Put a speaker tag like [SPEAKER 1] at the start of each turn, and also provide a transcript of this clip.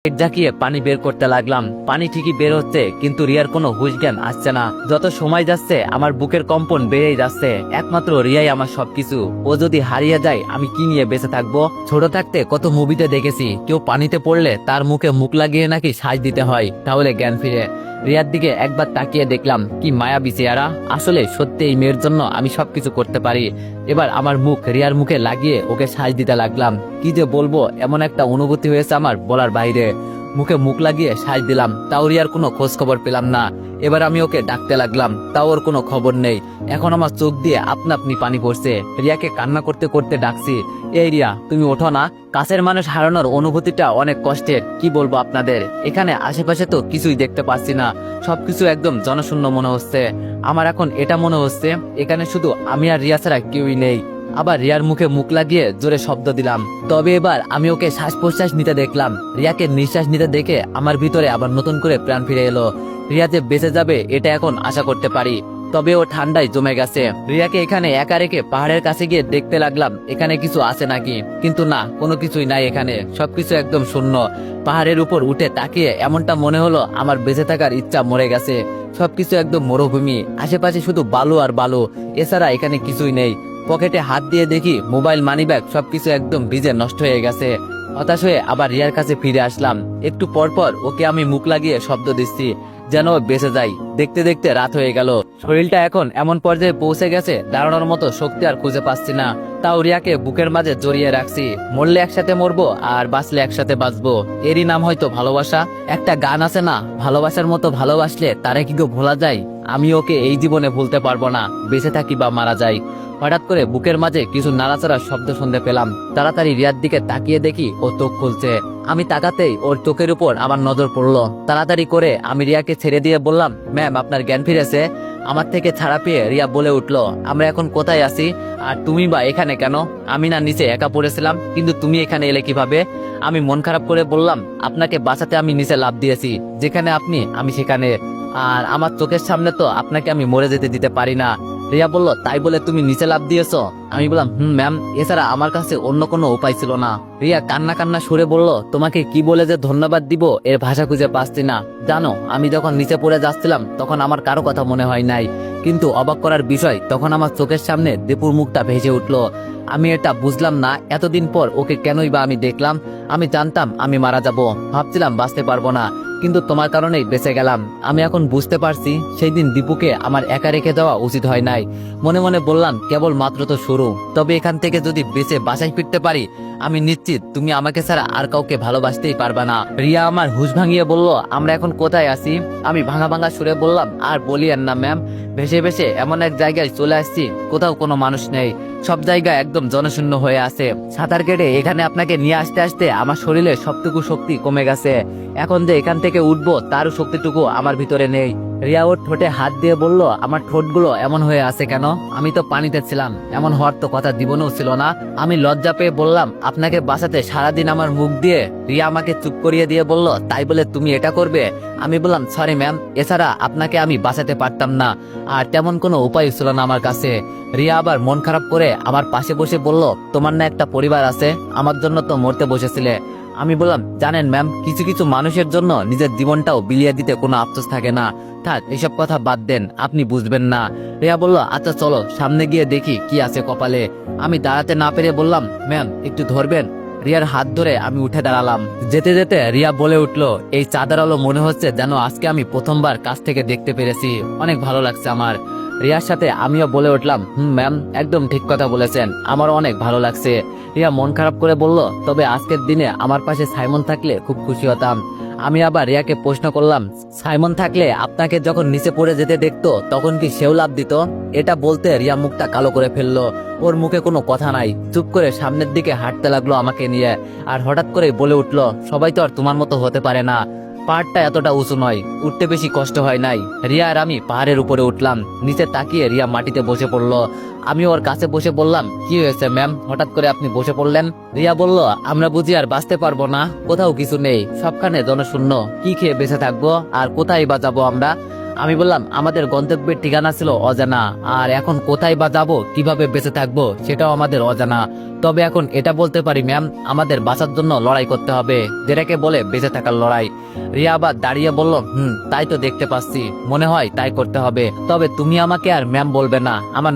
[SPEAKER 1] পেট ঝাঁকিয়ে পানি বের করতে লাগলাম। পানি ঠিকই বের হচ্ছে, কিন্তু রিয়ার কোনো হুঁশ জ্ঞান আসছে না। যত সময় যাচ্ছে আমার বুকের কম্পন বেড়েই যাচ্ছে। একমাত্র রিয়াই আমার সবকিছু। ও যদি হারিয়ে যায় আমি কি নিয়ে বেঁচে থাকবো? ছোট থাকতে কত মুভিতে দেখেছি কেউ পানিতে পড়লে তার মুখে মুখ লাগিয়ে নাকি শ্বাস দিতে হয়, তাহলে জ্ঞান ফিরে। রিয়ার দিকে একবার তাকিয়ে দেখলাম, কি মায়াবী চেহারা। আসলে সত্যি এই মেয়ের জন্য আমি সবকিছু করতে পারি। এবার আমার মুখ রিয়ার মুখে লাগিয়ে ওকে শ্বাস দিতে লাগলাম। কি যে বলবো, এমন একটা অনুভূতি হয়েছে আমার বলার বাইরে। মুখে মুখ লাগিয়ে শ্বাস দিলাম, তাও রিয়ার কোনো খোঁজ খবর পেলাম না। এবার আমি ওকে ডাকতে লাগলাম, তাও ওর কোনো খবর নেই। এখন আমার চোখ দিয়ে আপনা আপনি পানি পড়ছে। রিয়াকে কান্না করতে করতে ডাকছি, এই রিয়া তুমি ওঠো না। কাছের মানুষ হারানোর অনুভূতিটা অনেক কষ্টের, কি বলবো আপনাদের। এখানে আশেপাশে তো কিছুই দেখতে পাচ্ছি না, সবকিছু একদম জনশূন্য মনে হচ্ছে। আমার এখন এটা মনে হচ্ছে এখানে শুধু আমি আর রিয়া ছাড়া কেউই নেই। আবার রিয়ার মুখে মুখ লাগিয়ে জোরে শব্দ দিলাম। তবে এবার আমি ওকে শ্বাস প্রশ্বাস নিতে দেখলাম। রিয়াকে নিঃশ্বাস নিতে দেখে আমার ভিতরে আবার নতুন করে প্রাণ ফিরে এলো। রিয়া যে বেঁচে যাবে এটা এখন আশা করতে পারি। তবে ও ঠান্ডায় জমে গেছে। রিয়াকে এখানে একা রেখে পাহাড়ের কাছে গিয়ে দেখতে লাগলাম এখানে কিছু আছে নাকি, কিন্তু না, কোনো কিছুই নাই এখানে, সবকিছু একদম শূন্য। পাহাড়ের উপর উঠে তাকিয়ে এমনটা মনে হলো আমার বেঁচে থাকার ইচ্ছা মরে গেছে। সবকিছু একদম মরুভূমি, আশেপাশে শুধু বালু আর বালু, এছাড়া এখানে কিছুই নেই। পকেটে হাত দিয়ে দেখি মোবাইল, মানিব্যাগ সবকিছু একদম ভিজে নষ্ট হয়ে গেছে। হতাশ হয়ে আবার রিয়ার কাছে ফিরে আসলাম। একটু পর পর ওকে আমি মুখ লাগিয়ে শব্দ দিচ্ছি যেন ও বেঁচে যায়। দেখতে দেখতে রাত হয়ে গেল। শরীরটা এখন এমন পর্যায়ে পৌঁছে গেছে দাঁড়ানোর মতো শক্তি আর খুঁজে পাচ্ছি না। তাও রিয়াকে বুকের মাঝে জড়িয়ে রাখছি। মরলে একসাথে মরবো আর বাঁচলে একসাথে বাঁচবো, এরই নাম হয়তো ভালোবাসা। একটা গান আছে না, ভালোবাসার মতো ভালোবাসলে তারে কি কেউ ভোলা যায়। আমি ওকে এই জীবনে ভুলতে পারবো না, বেঁচে থাকি বা মারা যাই। হঠাৎ করে বুকের মাঝে কিছু নাড়াচাড়ার শব্দ শুনতে পেলাম। তাড়াতাড়ি রিয়ার দিকে তাকিয়ে দেখি ও চোখ খুলছে। আমি তাকাতেই ওর চোখের উপর আমার নজর পড়লো। তাড়াতাড়ি করে আমি রিয়াকে ছেড়ে দিয়ে বললাম, ম্যাম আপনার জ্ঞান ফিরেছে। আমার থেকে ছাড়া পেয়ে রিয়া বলে উঠলো, আমরা এখন কোথায় আছি? আর তুমি বা এখানে কেন? আমি না নিচে একা পড়েছিলাম, কিন্তু তুমি এখানে এলে কিভাবে? আমি মন খারাপ করে বললাম, আপনাকে বাঁচাতে আমি নিচে লাফ দিয়েছি, যেখানে আপনি আমি সেখানে। আর আমার চোখের সামনে তো আপনাকে আমি মরে যেতে দিতে পারি না। রিয়া বলল, তাই বলে তুমি নিচে লাফ দিয়েছো? আমি বললাম, ম্যাম, এছাড়া আমার কাছে অন্য কোনো উপায় ছিল না। রিয়া কান্না কান্না সুরে বলল, তোমাকে কি বলে যে ধন্যবাদ দিব এর ভাষা খুঁজে পাচ্ছি না। জানো, আমি যখন নিচে পড়ে যাচ্ছিলাম তখন আমার কারো কথা মনে হয় নাই, কিন্তু অবাক করার বিষয় তখন আমার চোখের সামনে দীপুর মুখটা ভেসে উঠলো। আমি এটা বুঝলাম না, এতদিন পর ওকে কেনই বা আমি দেখলাম। আমি জানতাম আমি মারা যাব, ভাবছিলাম বাঁচতে পারবো না, কিন্তু তোমার কারণেই বেঁচে গেলাম। আমি এখন বুঝতে পারছি সেই দিন দীপুকে আমার একা রেখে দেওয়া উচিত হয় নাই। মনে মনে বললাম, কেবল মাত্র তো শুরু। তবে এখান থেকে যদি বেঁচে বাসায় ফিরতে পারি, আমি নিশ্চিত তুমি আমাকে ছাড়া আর কাউকে ভালোবাসতেই পারবা না। রিয়া আমার হুঁশ ভাঙিয়ে বলল, আমরা এখন কোথায় আছি? আমি ভাঙা ভাঙা সুরে বললাম, আর বলিয়েন না ম্যাম, ভেসে ভেসে এমন এক জায়গায় চলে আসছি কোথাও কোনো মানুষ নেই, সব জায়গা একদম জনশূন্য হয়ে আছে। সাঁতার কেটে এখানে আপনাকে নিয়ে আসতে আসতে আমার শরীরে সবটুকু শক্তি কমে গেছে। এখন যে এখান থেকে উঠবো তারও শক্তিটুকু আমার ভিতরে নেই। রিয়া ওর ঠোঁটে হাত দিয়ে বলল, আমার ঠোঁটগুলো এমন হয়ে আছে কেন? আমি তো পানিতে ছিলাম, এমন হওয়ার তো কথা জীবনেও ছিল না। আমি লজ্জা পেয়ে বললাম, আপনাকে বাঁচাতে সারাদিন আমার মুখ দিয়ে। রিয়া আমাকে চুপ করিয়ে দিয়ে বলল, তাই বলে তুমি এটা করবে? আমি বললাম, সরি ম্যাম, এছাড়া আপনাকে আমি বাঁচাতে পারতাম না, আর তেমন কোনো উপায় ছিল না আমার কাছে। রিয়া আবার মন খারাপ করে আমার পাশে বসে বলল, তোমার না একটা পরিবার আছে, আমার জন্য তো মরতে বসেছিলে। আমি বললাম, জানেন ম্যাম, কিছু কিছু মানুষের জন্য নিজের জীবনটাও বিলিয়ে দিতে কোনো আফসোস থাকে না। থাক, এসব কথা বাদ দেন, আপনি বুঝবেন না। রিয়া বলল, আচ্ছা চলো সামনে গিয়ে দেখি কি আছে কপালে। আমি দাঁড়াতে না পেরে বললাম, ম্যাম একটু ধরবেন? রিয়ার হাত ধরে আমি উঠে দাঁড়ালাম। যেতে যেতে রিয়া বলে উঠলো, এই চাঁদের আলো মনে হচ্ছে যেন আজকে আমি প্রথমবার কাছ থেকে দেখতে পেরেছি, অনেক ভালো লাগছে আমার। রিয়ার সাথে আমিও বলে উঠলাম, ম্যাম একদম ঠিক কথা বলেছেন, আমারও অনেক ভালো লাগছে। রিয়া মন খারাপ করে বলল, তবে আজকের দিনে আমার পাশে সাইমন থাকলে খুব খুশি হতাম। আমি আবার রিয়াকে প্রশ্ন করলাম, সাইমন থাকলে আপনাকে যখন নিচে পড়ে যেতে দেখতো তখন কি সেও লাভ দিত? এটা বলতে রিয়া মুখটা কালো করে ফেললো। ওর মুখে কোনো কথা নাই, চুপ করে সামনের দিকে হাঁটতে লাগলো আমাকে নিয়ে। আর হঠাৎ করে বলে উঠলো, সবাই তো আর তোমার মতো হতে পারে না, পাহাড়টা এতটা উঁচু নয়, উঠতে বেশি কষ্ট হয় নাই। রিয়া আর আমি পাহাড়ের উপরে উঠলাম। নিচে তাকিয়ে রিয়া মাটিতে বসে পড়লো। আমি ওর কাছে বসে বললাম, কি হয়েছে ম্যাম, হঠাৎ করে আপনি বসে পড়লেন? রিয়া বলল, আমরা বুঝি আর বাঁচতে পারবো না, কোথাও কিছু নেই, সবখানে জনশূন্য, কি খেয়ে বেঁচে থাকবো আর কোথায় বা যাবো আমরা? আমি বললাম আমাদের গন্তব্যের ঠিকানা ছিল অজানা, আর এখন কোথায় বা যাব, কিভাবে বেঁচে থাকবো সেটাও আমাদের অজানা। তবে এখন এটা বলতে পারি ম্যাম, আমাদের বাঁচার জন্য লড়াই করতে হবে, যেটাকে বলে বেঁচে থাকার লড়াই। রিয়া আবার দাঁড়িয়ে বলল, তাই তো দেখতে পাচ্ছি, মনে হয় তাই করতে হবে। তবে তুমি আমাকে আর ম্যাম বলবে না, আমার